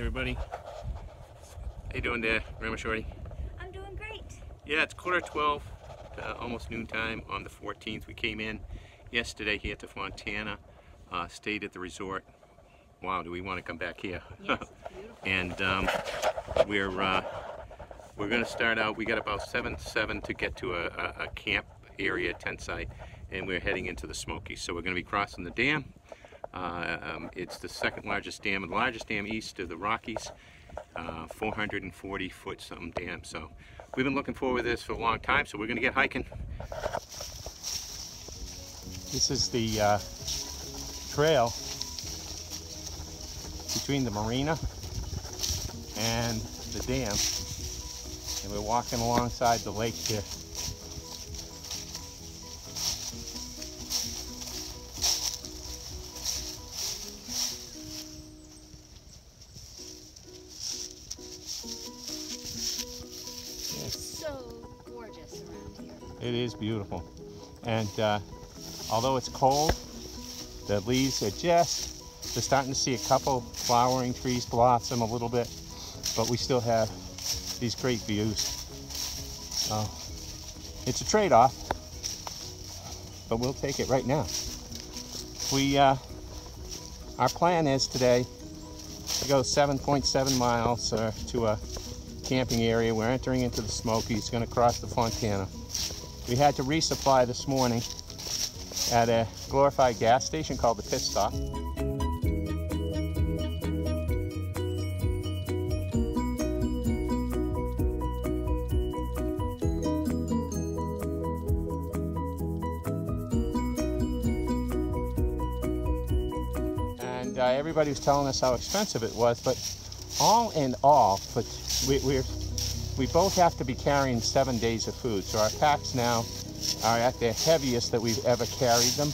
everybody. How you doing there, Grandma Shorty? I'm doing great. Yeah, it's 12:15, almost noontime on the 14th. We came in yesterday here to Fontana, stayed at the resort. Wow, do we want to come back here? Yes, it's beautiful. And we're going to start out. We got about 7 to get to a camp area, tent site, and we're heading into the Smokies. So we're going to be crossing the dam. It's the second largest dam, and the largest dam east of the Rockies, 440 foot something dam. So we've been looking forward to this for a long time, so we're going to get hiking. This is the trail between the marina and the dam, and we're walking alongside the lake here. So gorgeous around here. It is beautiful, and although it's cold, the leaves are they're starting to see a couple flowering trees blossom a little bit, but we still have these great views. It's a trade-off, but we'll take it right now. Our plan is today to go 7.7 miles to a camping area. We're entering into the Smokies, going to cross the Fontana. We had to resupply this morning at a glorified gas station called the Pit Stop. And everybody was telling us how expensive it was, but all in all, but we both have to be carrying 7 days of food. So our packs now are at the heaviest that we've ever carried them,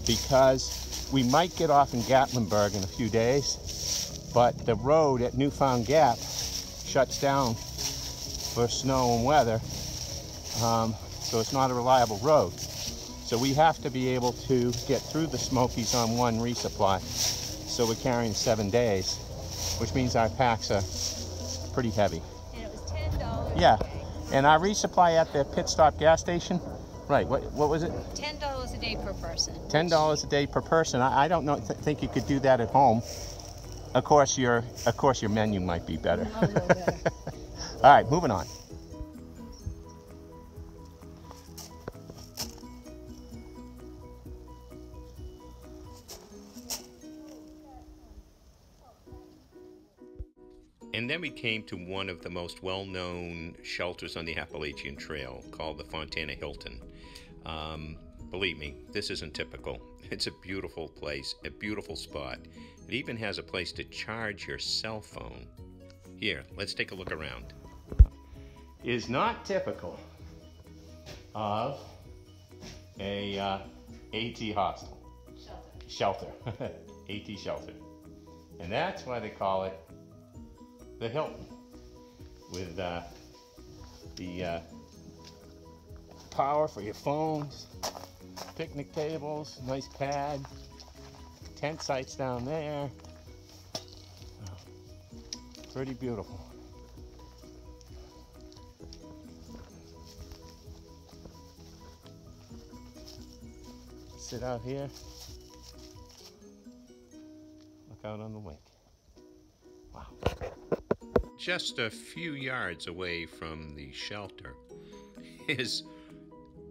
because we might get off in Gatlinburg in a few days, but the road at Newfound Gap shuts down for snow and weather, so it's not a reliable road. So we have to be able to get through the Smokies on one resupply. So we're carrying 7 days, which means our packs are pretty heavy. And it was $10 Yeah, a day. and our resupply at the Pit Stop gas station, right, what was it? $10 a day per person. $10 a day per person. I don't think you could do that at home. Of course your menu might be better. A little better. All right, moving on. And then we came to one of the most well-known shelters on the Appalachian Trail, called the Fontana Hilton. Believe me, this isn't typical. It's a beautiful place, a beautiful spot. It even has a place to charge your cell phone. Here, let's take a look around. Is not typical of a AT hostel. Shelter. AT shelter. And that's why they call it the Hilton, with the power for your phones, picnic tables, nice pad, tent sites down there. Pretty beautiful. Sit out here, look out on the lake. Wow. Just a few yards away from the shelter is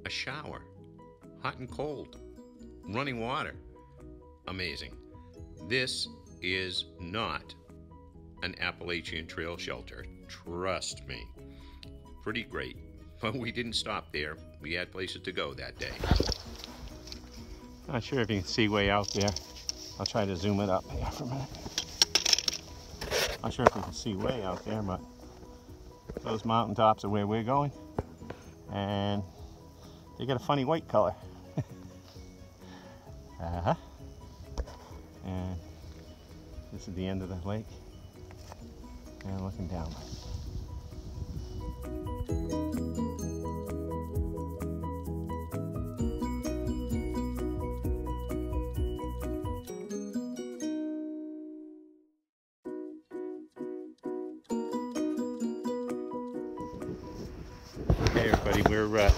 a shower, hot and cold, running water. Amazing. This is not an Appalachian Trail shelter, trust me. Pretty great, but we didn't stop there. We had places to go that day. Not sure if you can see way out there. I'll try to zoom it up here for a minute. Not sure if you can see way out there, but those mountaintops are where we're going, and they got a funny white color. And this is the end of the lake, and looking down. Hey everybody, we're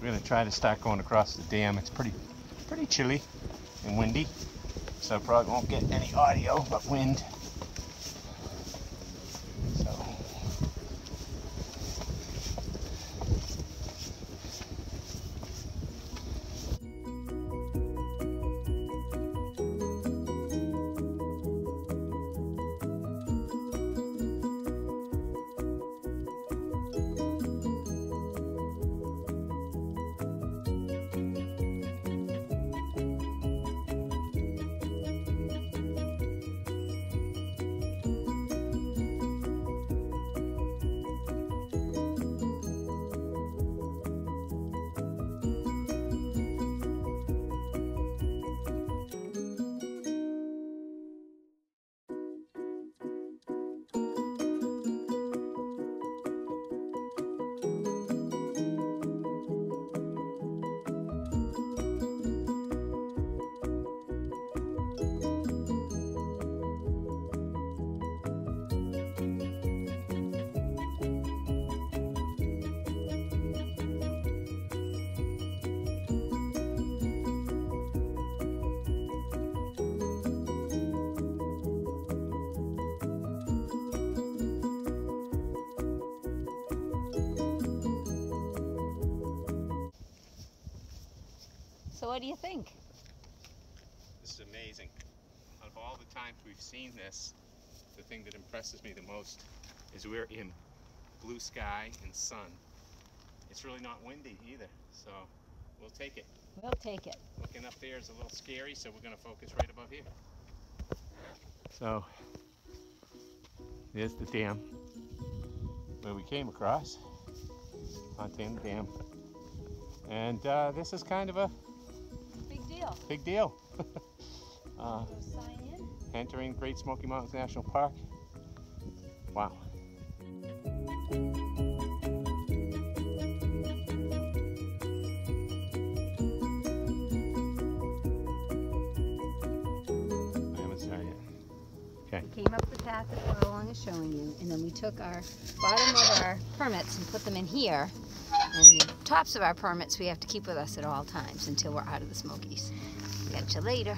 gonna try to start going across the dam. It's pretty chilly and windy, so I probably won't get any audio but wind. So So what do you think? this is amazing. Out of all the times we've seen this, the thing that impresses me the most is we're in blue sky and sun. It's really not windy either, so we'll take it. We'll take it. Looking up there is a little scary, so we're going to focus right above here. So there's the dam where we came across, Fontana Dam. And this is kind of a Big deal. big deal. Go sign in. Entering Great Smoky Mountains National Park. Wow. I haven't started yet. Okay. We came up the path that Furlong is showing you, and then we took our bottom of our permits and put them in here. And the tops of our permits we have to keep with us at all times until we're out of the Smokies. Catch you later.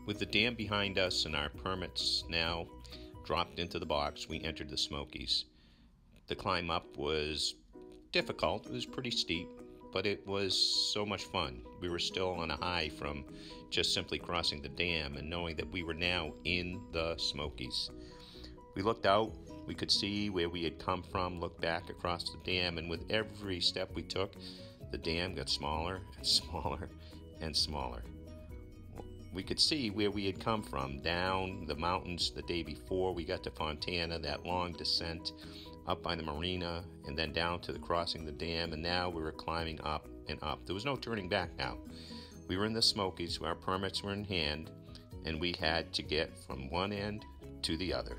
With the dam behind us and our permits now dropped into the box, we entered the Smokies. The climb up was difficult. It was pretty steep, but it was so much fun. We were still on a high from just simply crossing the dam and knowing that we were now in the Smokies. We looked out, we could see where we had come from, looked back across the dam, and with every step we took, the dam got smaller and smaller and smaller. We could see where we had come from, down the mountains the day before we got to Fontana, that long descent up by the marina, and then down to the crossing the dam, and now we were climbing up and up. There was no turning back now. We were in the Smokies, our permits were in hand, and we had to get from one end to the other.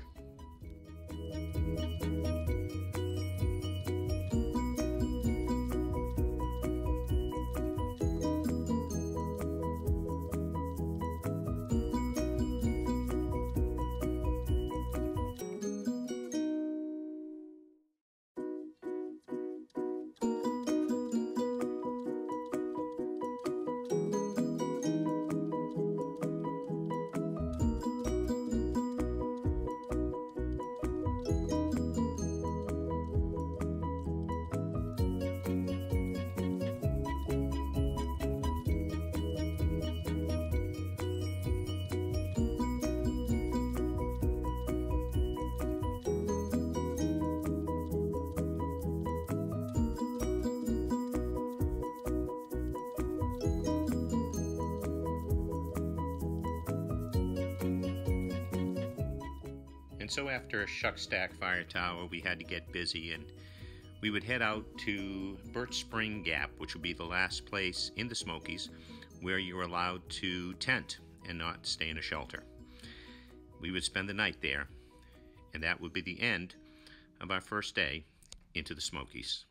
And so after Shuckstack Fire Tower, we had to get busy, and we would head out to Birch Spring Gap, which would be the last place in the Smokies where you were allowed to tent and not stay in a shelter. We would spend the night there, and that would be the end of our first day into the Smokies.